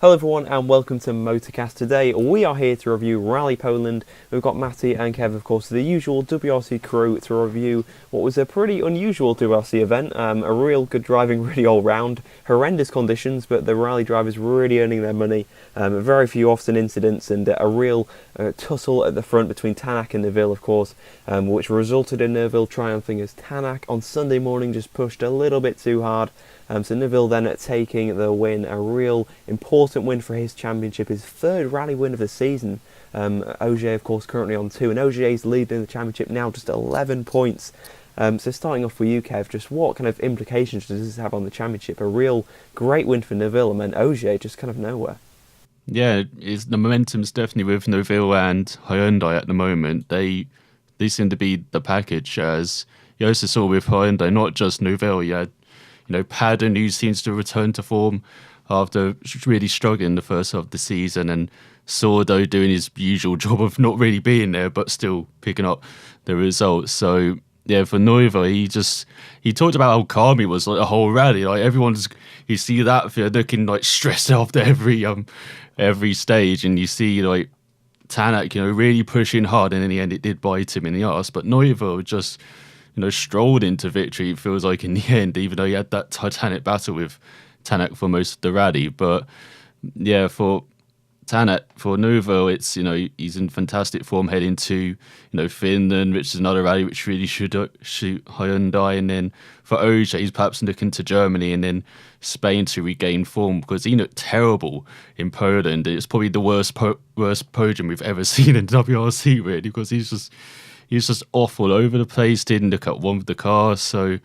Hello everyone and welcome to Motorcast. Today we are here to review Rally Poland. We've got Matty and Kev, of course, the usual WRC crew to review what was a pretty unusual WRC event. A real good driving really all round. Horrendous conditions, but the rally drivers really earning their money. Very few often incidents and a real tussle at the front between Tanak and Neuville, of course, which resulted in Neuville triumphing as Tanak on Sunday morning just pushed a little bit too hard. So Neuville then taking the win, a real important win for his championship, his third rally win of the season. Ogier, of course, currently on 2, and Ogier's leading the championship now, just 11 points. So starting off with you, Kev, just what kind of implications does this have on the championship? A real great win for Neuville, and then Ogier just kind of nowhere. Yeah, the momentum's definitely with Neuville and Hyundai at the moment. They seem to be the package, as you also saw with Hyundai, not just Neuville. You had Padden, who seems to return to form after really struggling the first half of the season, and Sordo doing his usual job of not really being there but still picking up the results. So yeah, for Neuville, he talked about how calm he was like the whole rally. Like you see that looking like stressed after every stage, and you see like Tanak, really pushing hard, and in the end it did bite him in the arse. But Neuville just strolled into victory, it feels like, in the end, even though he had that titanic battle with Tanak for most of the rally. But yeah, for Tanak, for Neuville, it's, he's in fantastic form heading to, Finland, which is another rally which really should shoot Hyundai. And then for Ogier, he's perhaps looking to Germany and then Spain to regain form, because he looked terrible in Poland. It's probably the worst podium we've ever seen in WRC, really, because he's just off all over the place, didn't look at one with the car. So,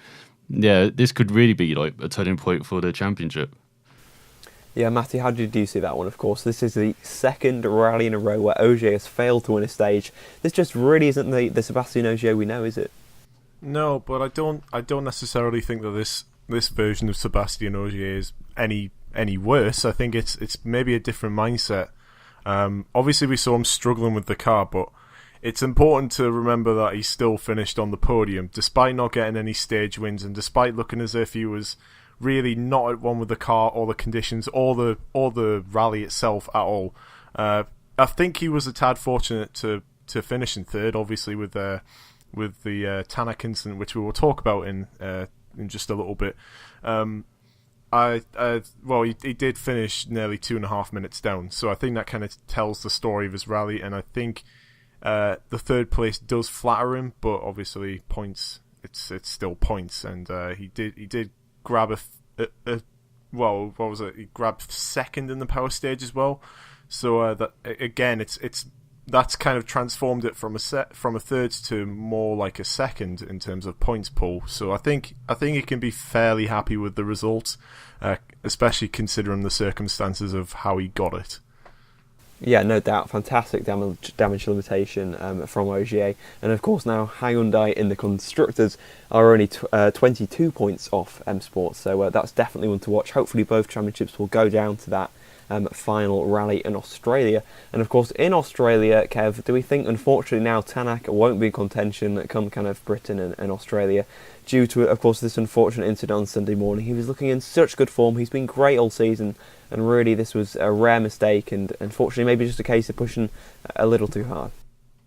yeah, this could really be like a turning point for the championship. Yeah, Matty, how did you see that one? Of course, this is the second rally in a row where Ogier has failed to win a stage. This just really isn't the Sebastan Ogier we know, is it? No, but I don't necessarily think that this version of Sebastan Ogier is any worse. I think it's maybe a different mindset. Obviously, we saw him struggling with the car, but it's important to remember that he still finished on the podium, despite not getting any stage wins, and despite looking as if he was really not at one with the car or the conditions or the rally itself at all. I think he was a tad fortunate to finish in third, obviously with the Tanak incident, which we will talk about in just a little bit. He did finish nearly 2.5 minutes down, so I think that kind of tells the story of his rally, and I think the third place does flatter him, but obviously points, it's still points, and he did grab he grabbed second in the power stage as well. So that again, that's kind of transformed it from a third to more like a second in terms of points pool. So I think he can be fairly happy with the result, especially considering the circumstances of how he got it. Yeah, no doubt. Fantastic damage limitation from Ogier. And of course now Hyundai in the Constructors are only 22 points off M Sport. So that's definitely one to watch. Hopefully both championships will go down to that final rally in Australia. And of course in Australia, Kev, do we think unfortunately now Tanak won't be in contention come kind of Britain and Australia due to, of course, this unfortunate incident on Sunday morning? He was looking in such good form. He's been great all season. And really, this was a rare mistake, and unfortunately, maybe just a case of pushing a little too hard.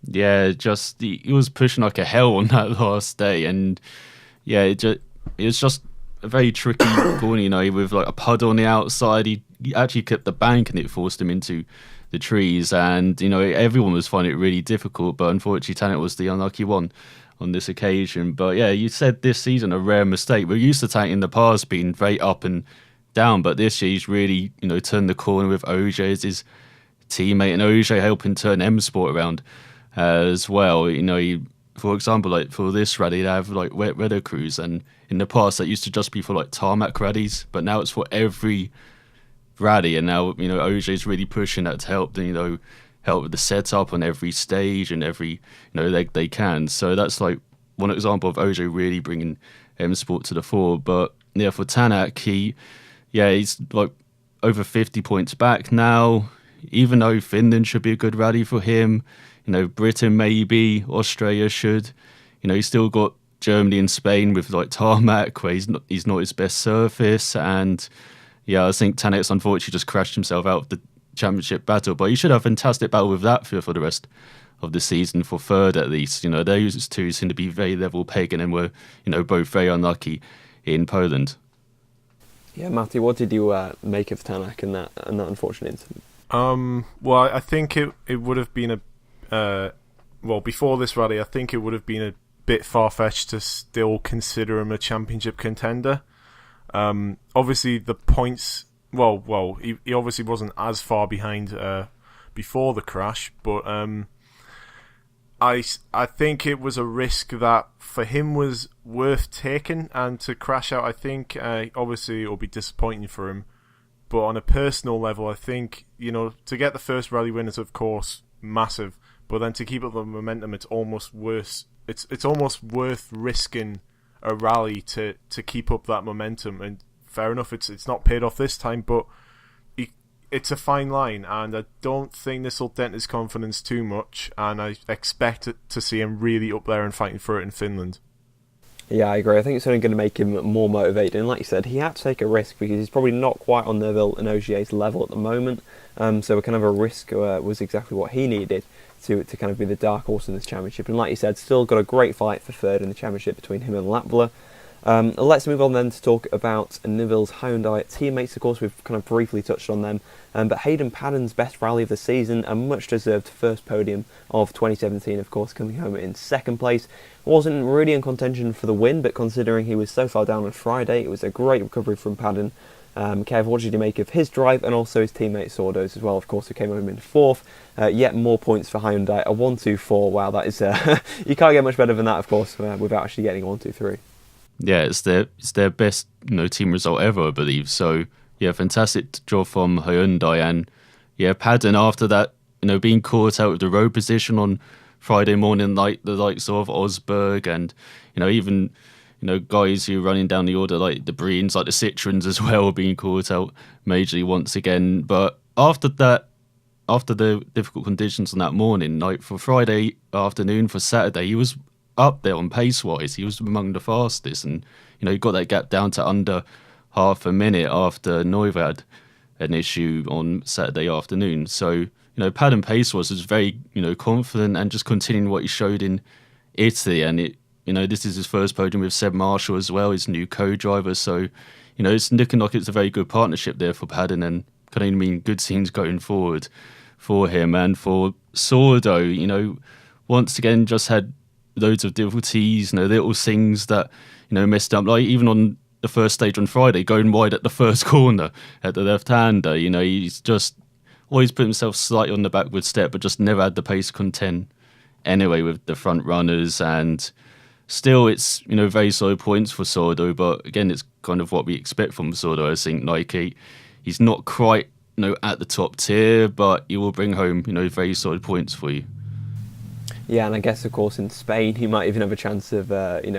Yeah, he was pushing like a hell on that last day, and yeah, it was just a very tricky corner, with like a puddle on the outside. He actually kept the bank, and it forced him into the trees, and everyone was finding it really difficult. But unfortunately, Tanak was the unlucky one on this occasion. But yeah, you said this season a rare mistake. We're used to Tanak in the past being very up and down, but this year he's really turned the corner with Ogier as his teammate, and Ogier helping turn M Sport around as well. For example, like for this rally they have like wet weather crews, and in the past that used to just be for like tarmac rallies, but now it's for every rally, and now Ogier's really pushing that to help help with the setup on every stage and every leg they can. So that's like one example of Ogier really bringing M Sport to the fore. But yeah, for Tanak, he's like over 50 points back now, even though Finland should be a good rally for him. Britain maybe, Australia should. He's still got Germany and Spain with like tarmac, where he's not his best surface, and yeah, I think Tannex unfortunately just crashed himself out of the championship battle, but he should have a fantastic battle with Latvia for the rest of the season, for third at least. Those two seem to be very level pegging and were, both very unlucky in Poland. Yeah, Matty, what did you make of Tanak and that unfortunate incident? Well, I think it would have been before this rally, I think it would have been a bit far-fetched to still consider him a championship contender. Obviously, the points... he obviously wasn't as far behind before the crash, but I think it was a risk that for him was worth taking, and to crash out, I think obviously it will be disappointing for him. But on a personal level, I think, to get the first rally win is of course massive, but then to keep up the momentum, it's almost worse. It's almost worth risking a rally to keep up that momentum. And fair enough, it's not paid off this time, but it's a fine line, and I don't think this will dent his confidence too much, and I expect to see him really up there and fighting for it in Finland. Yeah, I agree. I think it's only going to make him more motivated. And like you said, he had to take a risk because he's probably not quite on Neuville and Ogier's level at the moment. So kind of a risk was exactly what he needed to kind of be the dark horse in this championship. And like you said, still got a great fight for third in the championship between him and Latvala. Let's move on then to talk about Neuville's Hyundai teammates. Of course, we've kind of briefly touched on them. But Hayden Paddon's best rally of the season, a much-deserved first podium of 2017, of course, coming home in second place. Wasn't really in contention for the win, but considering he was so far down on Friday, it was a great recovery from Paddon. Kev, what did you make of his drive and also his teammate Sordo's as well, of course, who came home in fourth? Yet more points for Hyundai, a 1-2-4. Wow, that is you can't get much better than that, of course, without actually getting a 1-2-3. Yeah, it's their best team result ever, I believe. So yeah, fantastic job from Hyundai. And yeah, Paddon, after that, being caught out of the road position on Friday morning, like the likes of Osberg and even guys who are running down the order like the Breens, like the Citroens as well, being caught out majorly once again. But after that, after the difficult conditions on that morning, like for Friday afternoon, for Saturday, he was up there on pace-wise. He was among the fastest, and he got that gap down to under half a minute after Neuville had an issue on Saturday afternoon. So Paddon pace-wise was very confident and just continuing what he showed in Italy. And this is his first podium with Seb Marshall as well, his new co-driver. So it's looking like it's a very good partnership there for Paddon, and can only mean good scenes going forward for him. And for Sordo, once again just had loads of difficulties, little things that messed up, like even on the first stage on Friday, going wide at the first corner at the left-hander. He's just always put himself slightly on the backward step, but just never had the pace to contend anyway with the front runners. And still, it's very solid points for Sordo, but again, it's kind of what we expect from Sordo. I think he's not quite at the top tier, but he will bring home very solid points for you. Yeah, and I guess, of course, in Spain, he might even have a chance of,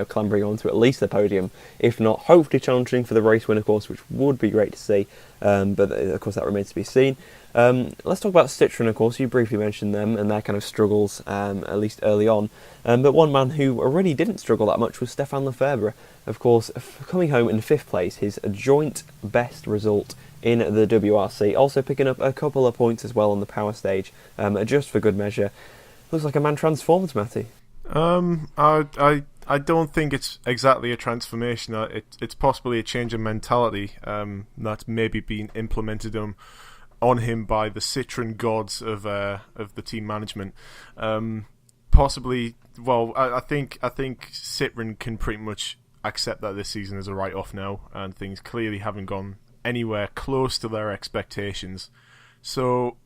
clambering onto at least the podium, if not, hopefully challenging for the race win, of course, which would be great to see. But, of course, that remains to be seen. Let's talk about Citroën, of course. You briefly mentioned them and their kind of struggles, at least early on. But one man who already didn't struggle that much was Stefan Lefebvre. Of course, coming home in fifth place, his joint best result in the WRC. Also picking up a couple of points as well on the power stage, just for good measure. Looks like a man transformed, Matty. I don't think it's exactly a transformation. It's possibly a change of mentality that's maybe been implemented on him by the Citroën gods of the team management. Possibly, I think Citroën can pretty much accept that this season is a write-off now, and things clearly haven't gone anywhere close to their expectations. So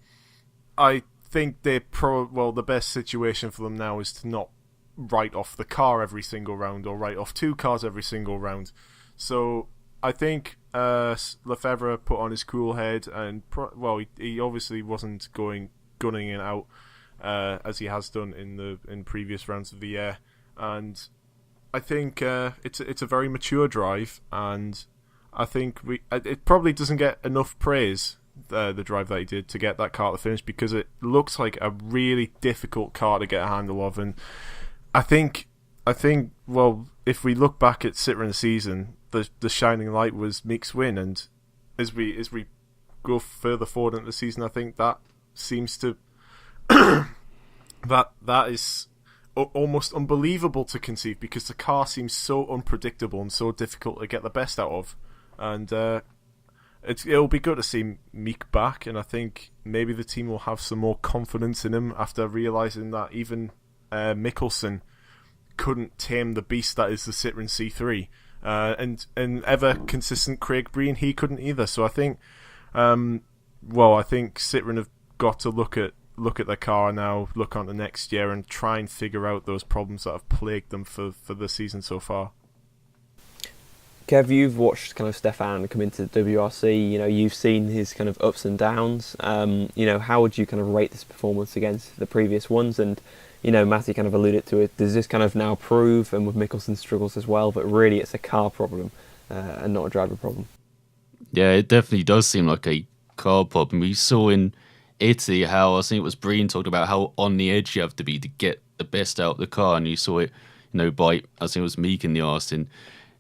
I think the best situation for them now is to not write off the car every single round, or write off two cars every single round. So I think Lefebvre put on his cool head, and he obviously wasn't gunning it out as he has done in previous rounds of the year. And I think it's a very mature drive, and I think it probably doesn't get enough praise, the drive that he did to get that car to finish, because it looks like a really difficult car to get a handle of. And I think if we look back at Citroën's season, the shining light was Mick's win, and as we go further forward into the season, I think that seems to that is almost unbelievable to conceive, because the car seems so unpredictable and so difficult to get the best out of. And it'll be good to see Meek back, and I think maybe the team will have some more confidence in him after realising that even Mickelson couldn't tame the beast that is the Citroen C3. And ever consistent Craig Breen, he couldn't either. So I think, I think Citroen have got to look at the car now, look on to next year, and try and figure out those problems that have plagued them for the season so far. Kev, you've watched kind of Stefan come into the WRC. You know, you've seen his kind of ups and downs. You know, how would you kind of rate this performance against the previous ones? And you know, Matty kind of alluded to it. Does this kind of now prove, and with Mickelson's struggles as well, that really it's a car problem and not a driver problem? Yeah, it definitely does seem like a car problem. We saw in Italy how, I think it was Breen talked about how on the edge you have to be to get the best out of the car, and you saw it, you know, by, I think it was Meek in the arse in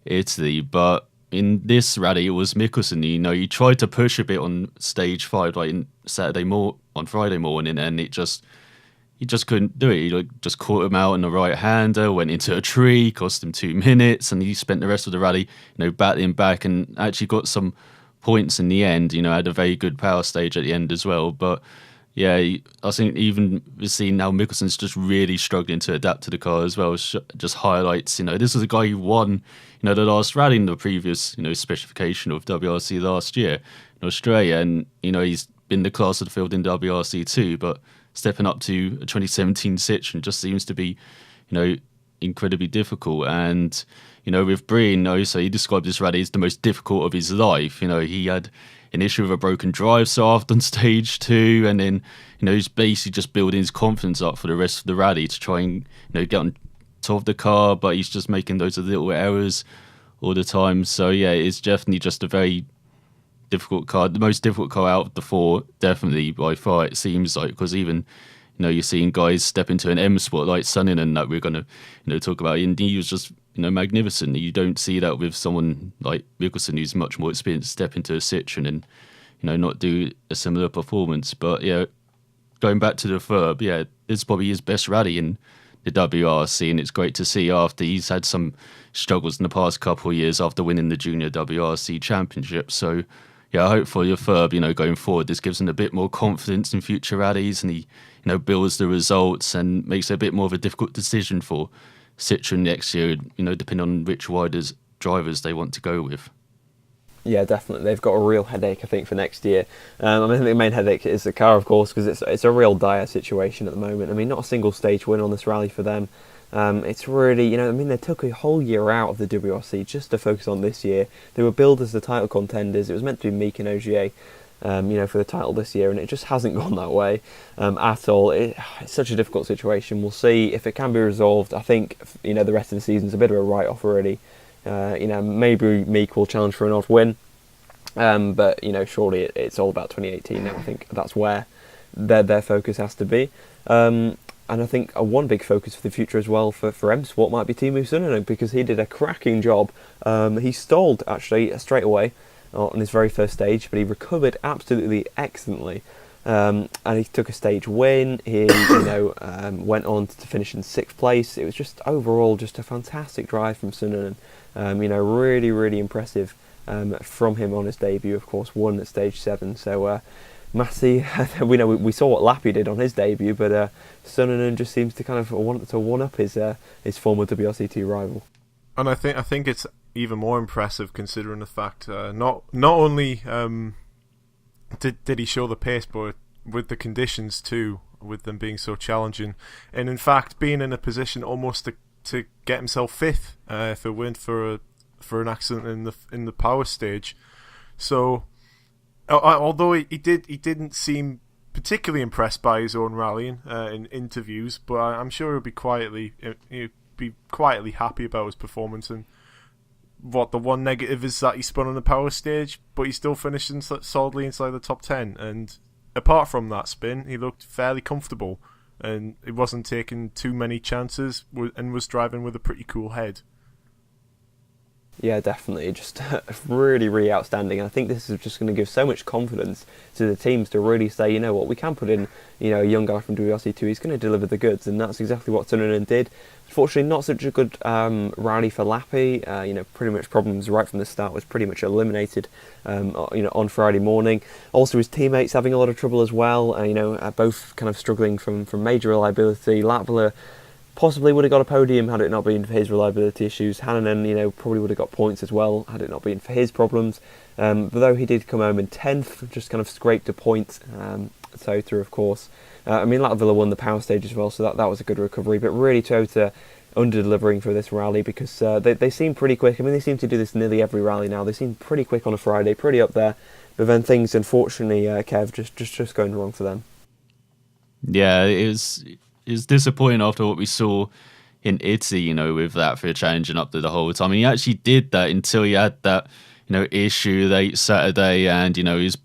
Italy. But in this rally, it was Mickelson. You know, he tried to push a bit on stage 5, like on Friday morning, and he just couldn't do it. He just caught him out in the right hander, went into a tree, cost him 2 minutes, and he spent the rest of the rally, you know, battling back, and actually got some points in the end. You know, had a very good power stage at the end as well. But yeah, I think even we've seen now Mickelson's just really struggling to adapt to the car as well. Just highlights, you know, this is a guy who won, you know, the last rally in the previous, you know, specification of WRC last year in Australia, and you know, he's been the class of the field in WRC too, but stepping up to a 2017 Citroen just seems to be, you know, incredibly difficult. And you know, with Breen, so he described this rally as the most difficult of his life. You know, he had an issue with a broken drive shaft on stage 2, and then, you know, he's basically just building his confidence up for the rest of the rally to try and, you know, get on top of the car, but he's just making those little errors all the time. So yeah, it's definitely just a very difficult car, the most difficult car out of the 4, definitely by far, it seems like, because even, you know, you're seeing guys step into an M Sport like Suninen that we're going to, you know, talk about, and he was just, you know, magnificent. You don't see that with someone like Mickelson, who's much more experienced, step into a Citroen and, you know, not do a similar performance. But yeah, going back to the Verb, yeah, it's probably his best rally in the WRC, and it's great to see after he's had some struggles in the past couple of years after winning the Junior WRC Championship. So yeah, I hope for your Verb, you know, going forward, this gives him a bit more confidence in future rallies, and he, you know, builds the results and makes it a bit more of a difficult decision for Citroen next year, you know, depending on which drivers they want to go with. Yeah, definitely. They've got a real headache, I think, for next year. I think the main headache is the car, of course, because it's a real dire situation at the moment. I mean, not a single stage win on this rally for them. It's really, you know, I mean, they took a whole year out of the WRC just to focus on this year. They were billed as the title contenders. It was meant to be Meek and Ogier, you know, for the title this year, and it just hasn't gone that way at all. It's such a difficult situation. We'll see if it can be resolved. I think, you know, the rest of the season's a bit of a write-off already. You know, maybe Meek will challenge for an odd win, but you know, surely it's all about 2018 now. I think that's where their focus has to be. And I think one big focus for the future as well for M Sport might be Teemu Suninen, because he did a cracking job. He stalled actually straight away on his very first stage, but he recovered absolutely excellently, and he took a stage win. He, you know, went on to finish in 6th place. It was just overall just a fantastic drive from Suninen. You know, really, really impressive from him on his debut. Of course, won at stage 7. So Matty, we saw what Lappy did on his debut, but Suninen just seems to kind of want to one up his former WRC2 rival. And I think it's even more impressive considering the fact not only did he show the pace, but with the conditions too, with them being so challenging, and in fact being in a position almost to get himself 5th if it weren't for an accident in the power stage. So although he didn't seem particularly impressed by his own rallying in interviews, but I'm sure he'll be quietly happy about his performance. And the one negative is that he spun on the power stage, but he still finished solidly inside the top 10. And apart from that spin, he looked fairly comfortable, and he wasn't taking too many chances, and was driving with a pretty cool head. Yeah, definitely. Just really, really outstanding. I think this is just going to give so much confidence to the teams to really say, you know what, we can put in, a young guy from WRC2. He's going to deliver the goods, and that's exactly what Turunen did. Unfortunately, not such a good rally for Lappi. Pretty much problems right from the start was pretty much eliminated. On Friday morning. Also, his teammates having a lot of trouble as well. Both kind of struggling from major reliability. Latvala possibly would have got a podium had it not been for his reliability issues. Hannanen, probably would have got points as well had it not been for his problems. But though he did come home in 10th, just kind of scraped a point. Toyota, of course. Latvala won the power stage as well, so that was a good recovery. But really, Toyota under-delivering for this rally because they seem pretty quick. They seem to do this nearly every rally now. They seem pretty quick on a Friday, pretty up there. But then things, unfortunately, Kev, just going wrong for them. Yeah, it was disappointing after what we saw in Italy, with that for changing up the whole time. He actually did that until he had that, issue late Saturday, and he was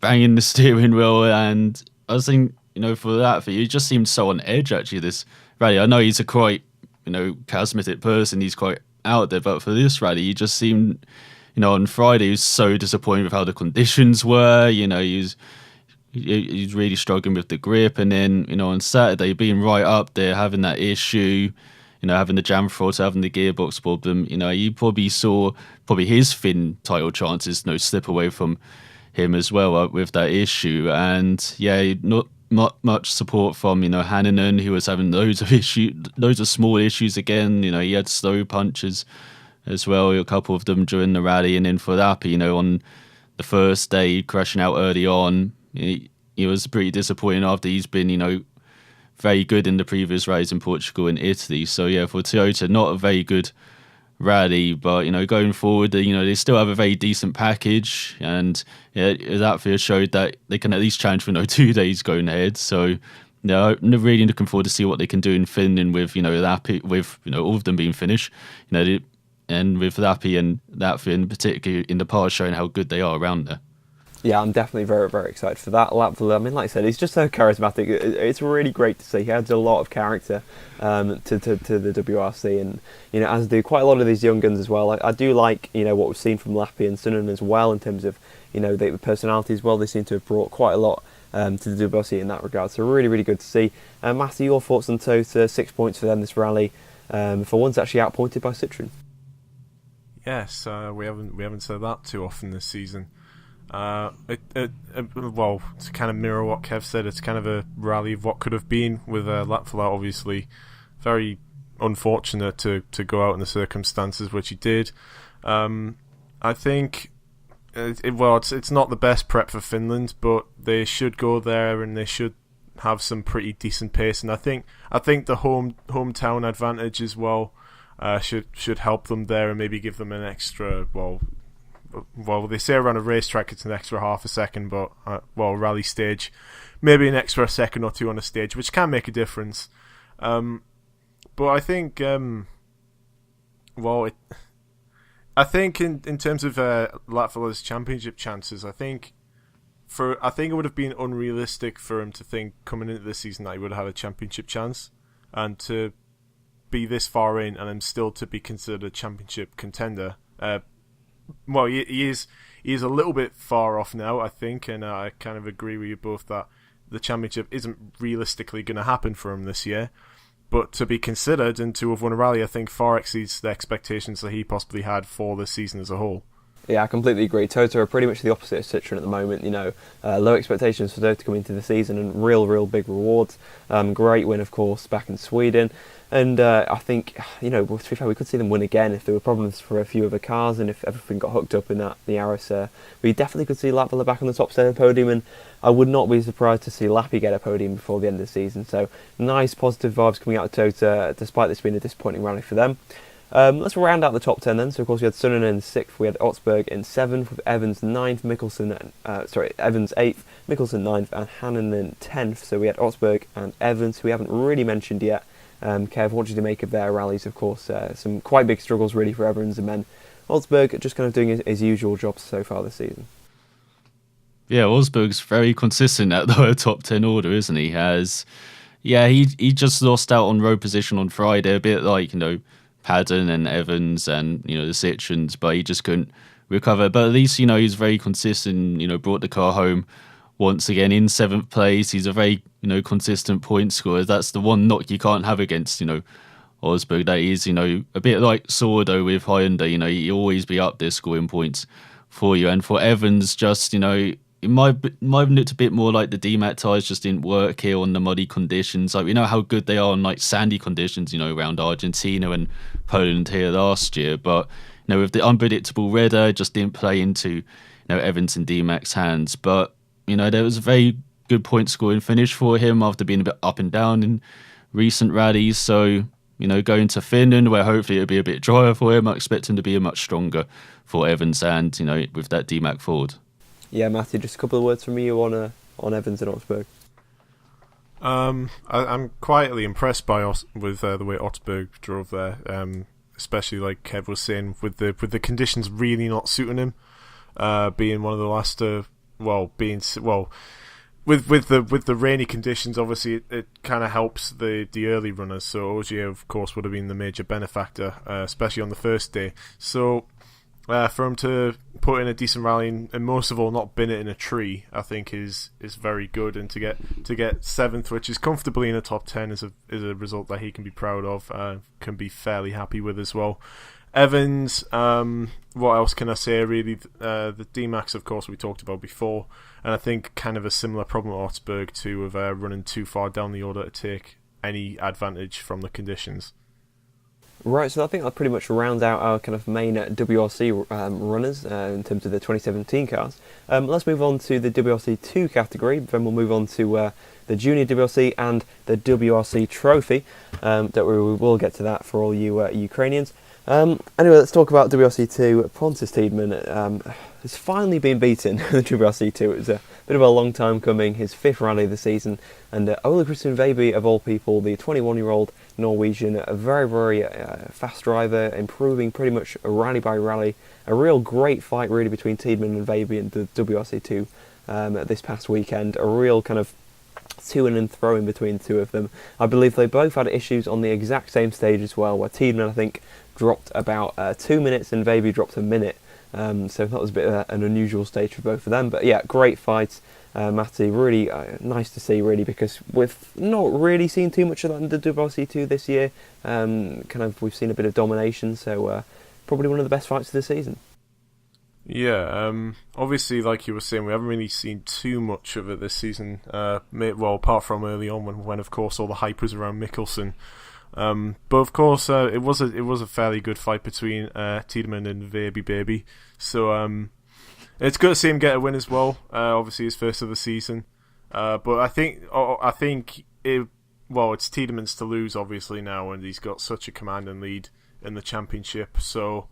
banging the steering wheel. And I was thinking, for he just seemed so on edge actually this rally. I know he's a quite charismatic person. He's quite out there, but for this rally, he just seemed, on Friday, he was so disappointed with how the conditions were. He's really struggling with the grip, and then on Saturday being right up there, having that issue, having the jam throttle, having the gearbox problem. You probably saw his Finn title chances slip away from him as well with that issue, and not much support from Hannanen, who was having loads of small issues again. He had slow punches as well, a couple of them during the rally, and then for Lappi, on the first day crashing out early on, he was pretty disappointing after he's been very good in the previous rallies in Portugal and Italy. So for Toyota, not a very good rally, but going forward, they still have a very decent package, and that showed that they can at least challenge for 2 days going ahead. So I'm really looking forward to see what they can do in Finland with Lappi, with all of them being Finnish, and with Lappi and Latvian particularly in the past showing how good they are around there. Yeah, I'm definitely very, very excited for that. Latvala, like I said, he's just so charismatic. It's really great to see. He adds a lot of character to the WRC, and as do quite a lot of these young guns as well. I do like what we've seen from Lappi and Sunnen as well in terms of the personality as well. They seem to have brought quite a lot to the WRC in that regard. So really, really good to see. Matty, your thoughts on Toyota? 6 points for them this rally. For once, actually outpointed by Citroen. Yes, we haven't said that too often this season. Well, to kind of mirror what Kev said, it's kind of a rally of what could have been with Latvala. Obviously, very unfortunate to go out in the circumstances which he did. I think, it's not the best prep for Finland, but they should go there and they should have some pretty decent pace. And I think the hometown advantage as well should help them there and maybe give them an extra. Well, they say around a racetrack it's an extra half a second, but rally stage, maybe an extra second or two on a stage, which can make a difference. But I think, I think in terms of Latvala's championship chances, I think it would have been unrealistic for him to think coming into this season that he would have had a championship chance, and to be this far in and him still to be considered a championship contender. He is a little bit far off now, I think, and I kind of agree with you both that the championship isn't realistically going to happen for him this year. But to be considered and to have won a rally, I think far exceeds the expectations that he possibly had for the season as a whole. Yeah, I completely agree. Toyota are pretty much the opposite of Citroen at the moment. Low expectations for Toyota coming into the season and real big rewards. Great win, of course, back in Sweden. And I think, to be fair, we could see them win again if there were problems for a few other cars and if everything got hooked up in the WRC. We definitely could see Latvala back on the top 7 podium, and I would not be surprised to see Lappi get a podium before the end of the season. So nice positive vibes coming out of Toyota, despite this being a disappointing rally for them. Let's round out the top 10 then. So of course we had Sunnen in 6th, we had Otsberg in 7th, with Evans 9th, Evans 8th, Mikkelsen 9th, and Hannanen 10th. So we had Otsberg and Evans, who we haven't really mentioned yet. Kev, what did you make of their rallies? Of course, some quite big struggles really for Evans, and then Otsberg just kind of doing his usual job so far this season. Yeah, Osberg's very consistent at the top 10 order, isn't he? He just lost out on road position on Friday, a bit like, Haddon and Evans and, the Citroens, but he just couldn't recover. But at least, he's very consistent, brought the car home once again in 7th place. He's a very, consistent point scorer. That's the one knock you can't have against, Osberg. That is, a bit like Sordo with Hyundai, he'll always be up there scoring points for you. And for Evans, just, it might have looked a bit more like the DMAT tyres just didn't work here on the muddy conditions. Like, we know how good they are on like sandy conditions, around Argentina and Poland here last year. But, with the unpredictable weather, it just didn't play into, Evans and DMAC's hands. But, there was a very good point scoring finish for him after being a bit up and down in recent rallies. So, going to Finland, where hopefully it'll be a bit drier for him, I expect him to be a much stronger for Evans and, with that DMAC Ford. Yeah, Matty, just a couple of words from you on Evans and Osberg. I'm quietly impressed with the way Otterberg drove there, especially like Kev was saying, with the conditions really not suiting him, being one of the last, with the rainy conditions, obviously it kind of helps the early runners. So Ogier, of course, would have been the major benefactor, especially on the first day. So. For him to put in a decent rally and most of all not bin it in a tree, I think is very good, and to get 7th, which is comfortably in the top 10, is a result that he can be proud of, can be fairly happy with as well. Evans, what else can I say really? The D-Max, of course, we talked about before, and I think kind of a similar problem at Otterberg too, of running too far down the order to take any advantage from the conditions. Right, so I think that pretty much rounds out our kind of main WRC runners in terms of the 2017 cars. Let's move on to the WRC 2 category, then we'll move on to the Junior WRC and the WRC Trophy. Don't worry, we will get to that for all you Ukrainians. Anyway, let's talk about WRC 2. Pontus Tiedman has finally been beaten in the WRC 2. It was a bit of a long time coming, his 5th rally of the season, and Ole Christian Veiby, of all people, the 21-year-old Norwegian, a very, very fast driver, improving pretty much rally by rally. A real great fight really between Tiedman and Veiby in the WRC 2 this past weekend. A real kind of to and fro in between the two of them. I believe they both had issues on the exact same stage as well, where Tiedman, I think, dropped about 2 minutes and Veiby dropped a minute. So that was a bit of an unusual stage for both of them. But yeah, great fights. Matty, really nice to see, really, because we've not really seen too much of that in the WRC2 this year. We've seen a bit of domination, so probably one of the best fights of the season. Yeah, obviously, like you were saying, we haven't really seen too much of it this season. Apart from early on when of course all the hype was around Mikkelsen. But of course, it was a fairly good fight between Tiedman and Veiby Baby. So it's good to see him get a win as well. Obviously, his first of the season. But I think it's Tiedman's to lose, obviously, now, and he's got such a commanding lead in the championship. So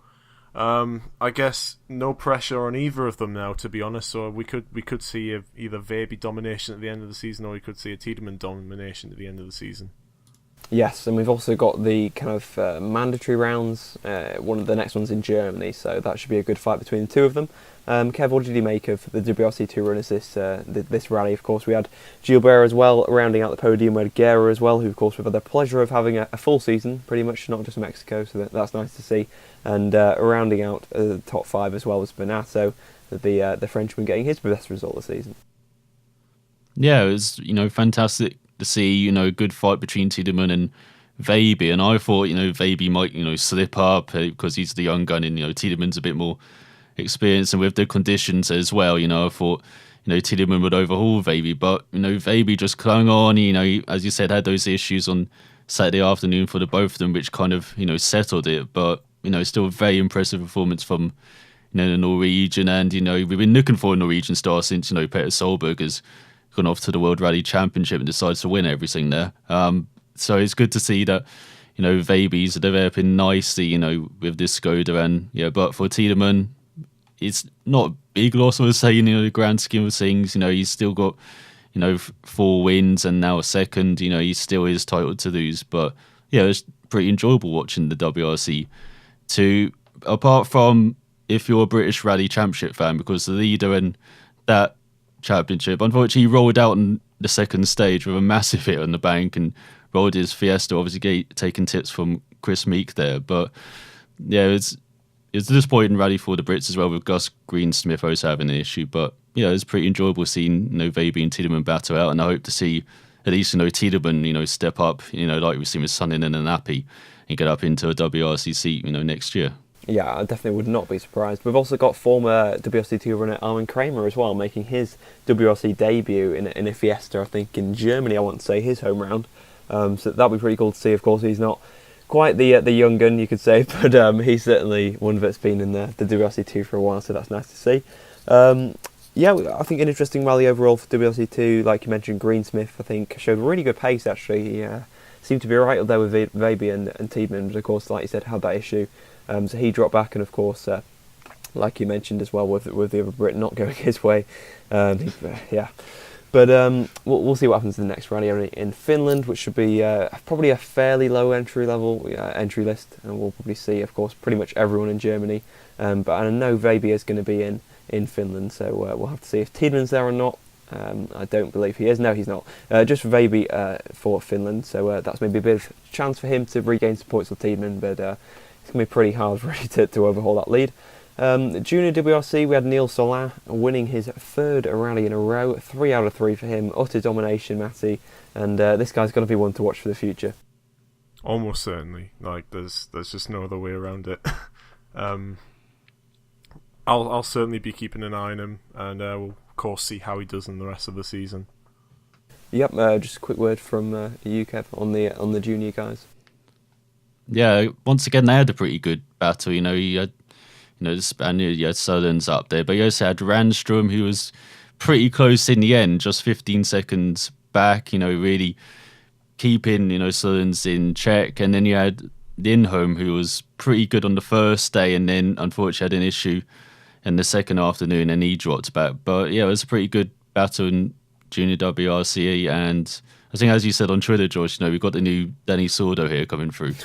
I guess no pressure on either of them now, to be honest. So we could see either Veiby domination at the end of the season, or we could see a Tiedman domination at the end of the season. Yes, and we've also got the kind of mandatory rounds, one of the next ones in Germany, so that should be a good fight between the two of them. Kev, what did you make of the WRC2 runners this rally? Of course, we had Gilbert as well, rounding out the podium. We had Guerra as well, who of course we've had the pleasure of having a full season, pretty much, not just Mexico, so that's nice to see. And rounding out the top 5 as well was Bonato, the Frenchman, getting his best result this season. Yeah, it was fantastic to see, a good fight between Tiedman and Veiby, and I thought, Veiby might, slip up because he's the young gun, and, Tiedman's a bit more experienced, and with the conditions as well, I thought, Tiedman would overhaul Veiby, but, Veiby just clung on, as you said, had those issues on Saturday afternoon for the both of them, which kind of, settled it, but, still a very impressive performance from, the Norwegian, and, we've been looking for a Norwegian star since, Peter Solberg has gone off to the World Rally Championship and decided to win everything there. So it's good to see that, Veiby's developing nicely, with this Skoda, and but for Tiedman, it's not a big loss, I would say, the grand scheme of things. He's still got, 4 wins and now a second. He still is titled to lose, but it's pretty enjoyable watching the WRC 2. Apart from if you're a British Rally Championship fan, because the leader in that championship unfortunately rolled out on the second stage with a massive hit on the bank and rolled his Fiesta, obviously taking tips from Chris Meek there. But yeah, it's a disappointing rally for the Brits as well, with Gus Greensmith also having an issue. But yeah, it's pretty enjoyable seeing Vaby and Tiedemann battle out, and I hope to see at least Tiedemann step up, like we've seen with Sonnen and Nappy, and get up into a WRC seat next year. Yeah, I definitely would not be surprised. We've also got former WRC2 runner Armin Kramer as well, making his WRC debut in a Fiesta, I think, in Germany, I want to say, his home round. So that'll be pretty cool to see. Of course, he's not quite the young gun, you could say, but he's certainly one that's been in the WRC2 for a while, so that's nice to see. Yeah, I think an interesting rally overall for WRC2. Like you mentioned, Greensmith, I think, showed really good pace, actually. He seemed to be right up there with Vaby and Tiedemann, but of course, like you said, had that issue. So he dropped back, and of course, like you mentioned as well, with the other Brit not going his way. Yeah. But we'll see what happens in the next rally in Finland, which should be probably a fairly low entry list, and we'll probably see, of course, pretty much everyone in Germany. But I know Vaby is going to be in Finland, so we'll have to see if Tiedemann's there or not. I don't believe he is. No, he's not. Just for Vaby for Finland, so that's maybe a bit of a chance for him to regain some points with Tiedemann, but it's going to be pretty hard really to overhaul that lead. Junior WRC, we had Neil Solin winning his third rally in a row, 3 out of 3 for him, utter domination, Matty, and this guy's going to be one to watch for the future. Almost certainly. Like, there's just no other way around it. I'll certainly be keeping an eye on him, and we'll of course see how he does in the rest of the season. Yep, just a quick word from you, Kev, on the junior guys. Yeah, once again they had a pretty good battle. You had the Spaniard, you had Solens up there, but you also had Randstrom, who was pretty close in the end, just 15 seconds back, really keeping, Solens in check. And then you had Lindholm, who was pretty good on the first day, and then unfortunately had an issue in the second afternoon, and he dropped back. But yeah, it was a pretty good battle in Junior WRC, and I think, as you said on Twitter, George, we've got the new Danny Sordo here coming through.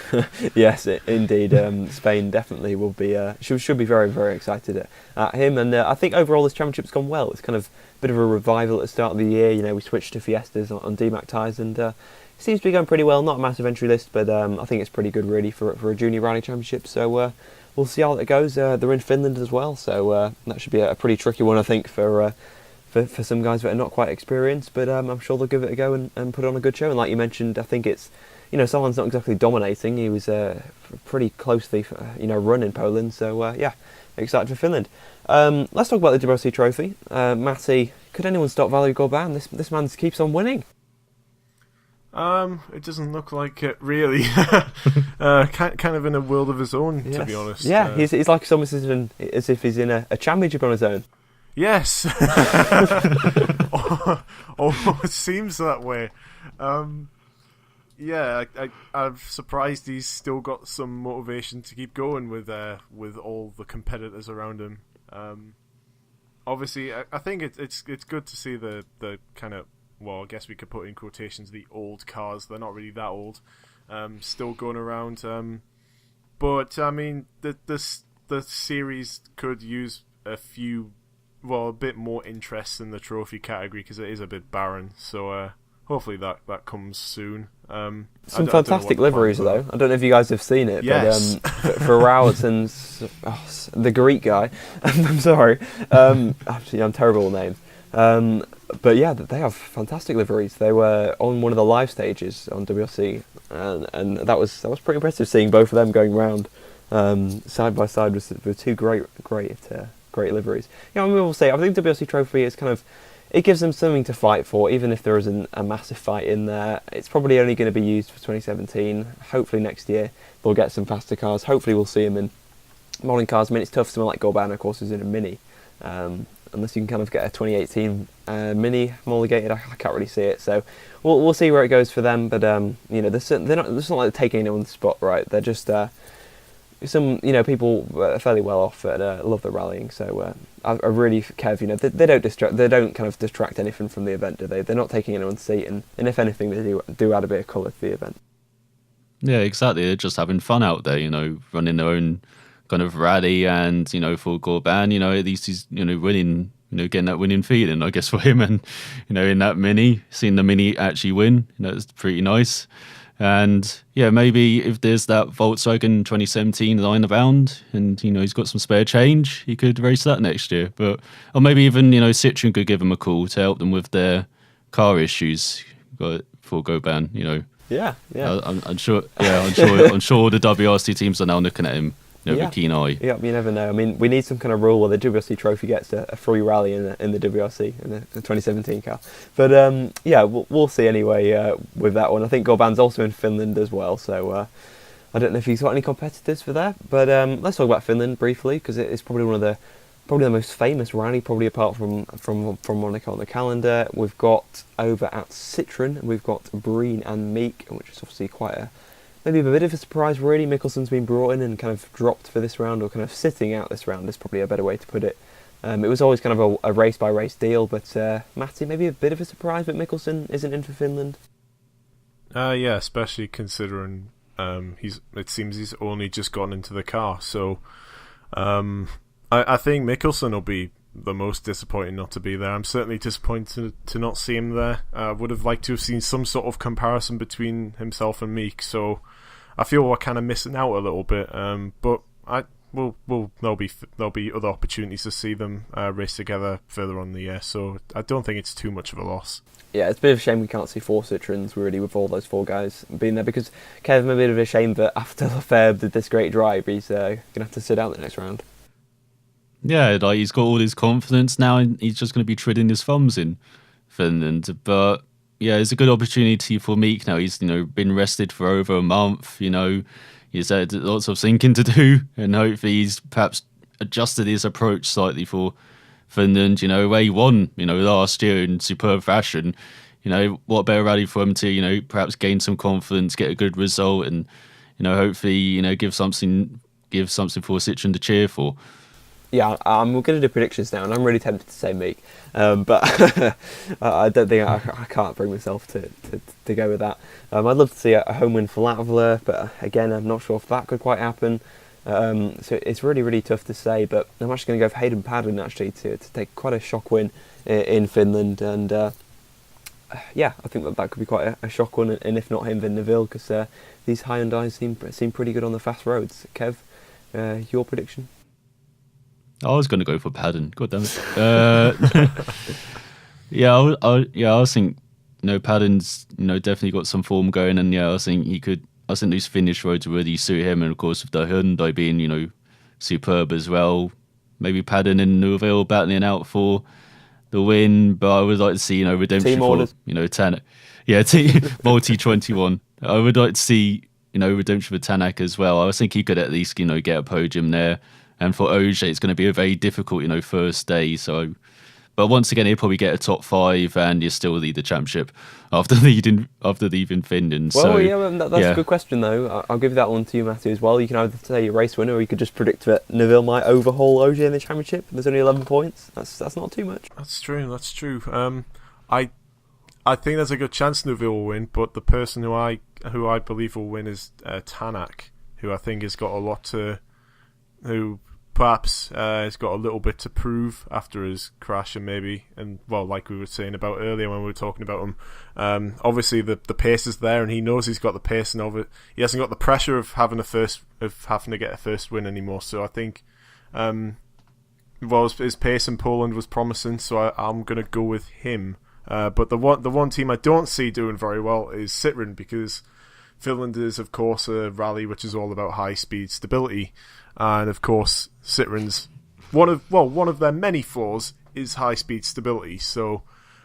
Yes, indeed. Spain definitely will be. Should be very, very excited at him. And I think overall this championship's gone well. It's kind of a bit of a revival at the start of the year. We switched to Fiestas on DMAC tyres, and it seems to be going pretty well. Not a massive entry list, but I think it's pretty good really for a junior rally championship. So we'll see how it goes. They're in Finland as well, so that should be a pretty tricky one, I think, for some guys that are not quite experienced, but I'm sure they'll give it a go and put on a good show. And like you mentioned, I think it's, Solon's not exactly dominating. He was pretty closely, run in Poland. So yeah, excited for Finland. Let's talk about the WRC trophy. Matty, could anyone stop Valery Gorban? This man keeps on winning. It doesn't look like it really. Kind of in a world of his own, yes. To be honest. Yeah, he's like almost as if he's in a championship on his own. Yes. Almost seems that way. Yeah, I'm surprised he's still got some motivation to keep going with all the competitors around him. Obviously, I think it's good to see the kind of, well, I guess we could put in quotations, the old cars. They're not really that old, still going around. But I mean, the series could use a bit more interest in the trophy category, because it is a bit barren. So hopefully that comes soon. Some fantastic liveries though. I don't know if you guys have seen it, yes. But for Raoulton's, the Greek guy. I'm sorry. Actually, I'm terrible with names. But yeah, they have fantastic liveries. They were on one of the live stages on WRC, and that was pretty impressive, seeing both of them going round side by side with two great liveries. I will say, I think WRC Trophy is it gives them something to fight for, even if there isn't a massive fight in there. It's probably only going to be used for 2017. Hopefully next year they'll get some faster cars. Hopefully we'll see them in modern cars. I mean, it's tough for someone like Gorban, of course, who's in a Mini. Unless you can get a 2018 Mini homologated, I can't really see it. So we'll see where it goes for them. But they're not like they're taking anyone's spot, right? They're just some people fairly well off and love the rallying. So I really, Kev, they don't kind of distract anything from the event, do they? They're not taking anyone's seat, and if anything, they do add a bit of colour to the event. Yeah, exactly. They're just having fun out there, running their own kind of rally, and for Gorban, at least he's winning getting that winning feeling, I guess, for him. And, in that Mini, seeing the Mini actually win, it's pretty nice. And yeah, maybe if there's that Volkswagen 2017 lying around and, he's got some spare change, he could race that next year. Or maybe even, Citroen could give him a call to help them with their car issues for Goban, Yeah. I'm sure the WRC teams are now looking at him with a keen eye. Yeah, you never know. I mean, we need some kind of rule where the WRC trophy gets a free rally in the WRC in the 2017 car. But we'll see anyway with that one. I think Goban's also in Finland as well, so I don't know if he's got any competitors for that. But let's talk about Finland briefly, because it's probably the most famous rally, probably apart from Monaco on the calendar. We've got over at Citroen, we've got Breen and Meek, which is obviously maybe a bit of a surprise really. Mikkelsen's been brought in and kind of dropped for this round, or kind of sitting out this round is probably a better way to put it. It was always kind of a race by race deal, but Matty, maybe a bit of a surprise that Mikkelsen isn't in for Finland. Yeah, especially considering it seems he's only just gotten into the car, so I think Mikkelsen will be the most disappointing not to be there. I'm certainly disappointed to not see him there. I would have liked to have seen some sort of comparison between himself and Meek, so I feel we're kind of missing out a little bit. But there'll be other opportunities to see them race together further on in the year, so I don't think it's too much of a loss. Yeah, it's a bit of a shame we can't see 4 Citroens really with all those 4 guys being there, because Kevin, a bit of a shame that after Lefebvre did this great drive, he's going to have to sit out the next round. Yeah, he's got all his confidence now, and he's just going to be twiddling his thumbs in Finland. But yeah, it's a good opportunity for Meek now. He's been rested for over a month. He's had lots of thinking to do, and hopefully he's perhaps adjusted his approach slightly for Finland. Where he won last year in superb fashion. What better rally for him to perhaps gain some confidence, get a good result, and hopefully give something for Citroen to cheer for. Yeah, I'm going to do predictions now, and I'm really tempted to say Meek, but I don't think I can't bring myself to go with that. I'd love to see a home win for Latvala, but again, I'm not sure if that could quite happen. So it's really, really tough to say, but I'm actually going to go for Hayden Paddon actually to take quite a shock win in Finland, and I think that could be quite a shock one, and if not him, then Neuville, because these Hyundais seem pretty good on the fast roads. Kev, your prediction? I was going to go for Paddon. God damn it. I think Paddon's definitely got some form going, and I think these Finnish roads really suit him, and of course with the Hyundai being superb as well. Maybe Paddon and Neuville battling out for the win, but I would like to see redemption team for orders. Tanak. Yeah, multi 21. I would like to see redemption for Tanak as well. I think he could at least get a podium there. And for Ogier, it's going to be a very difficult, first day. So, but once again, he'll probably get a top 5, and he'll still lead the championship after leaving Finland. Well, that's a good question though. I'll give that one to you, Matty, as well. You can either say your race winner, or you could just predict that Neuville might overhaul Ogier in the championship. There's only 11 points. That's not too much. That's true. I think there's a good chance Neuville will win, but the person who I believe will win is Tanak, who I think has got a lot to. Who perhaps has got a little bit to prove after his crash, and like we were saying about earlier when we were talking about him, obviously the pace is there, and he knows he's got the pace, and he hasn't got the pressure of having to get a first win anymore. So I think, his pace in Poland was promising, so I'm going to go with him. But the one team I don't see doing very well is Citroen, because Finland is of course a rally which is all about high speed stability. And of course, Citroen's one of their many flaws is high speed stability. So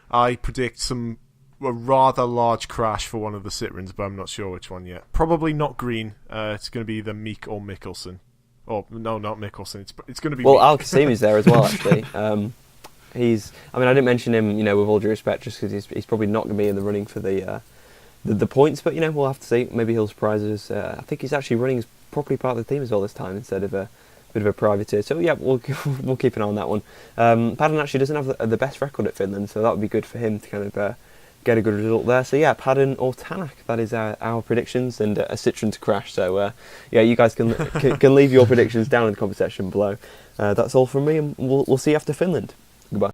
I predict a rather large crash for one of the Citroens, but I'm not sure which one yet. Probably not Green. It's going to be either Meek or Mikkelsen. Oh no, not Mikkelsen. It's going to be. Well, Meek. Al Qasimi's there as well. Actually, I didn't mention him. With all due respect, just because he's probably not going to be in the running for the points. But we'll have to see. Maybe he'll surprise us. I think he's actually running as properly part of the team as well this time, instead of a bit of a privateer. So yeah, we'll keep an eye on that one. Paddon actually doesn't have the best record at Finland, so that would be good for him to kind of get a good result there. So yeah, Paddon or Tanak, that is our predictions, and a Citroen to crash. So you guys can leave your predictions down in the comment section below. That's all from me, and we'll see you after Finland. Goodbye.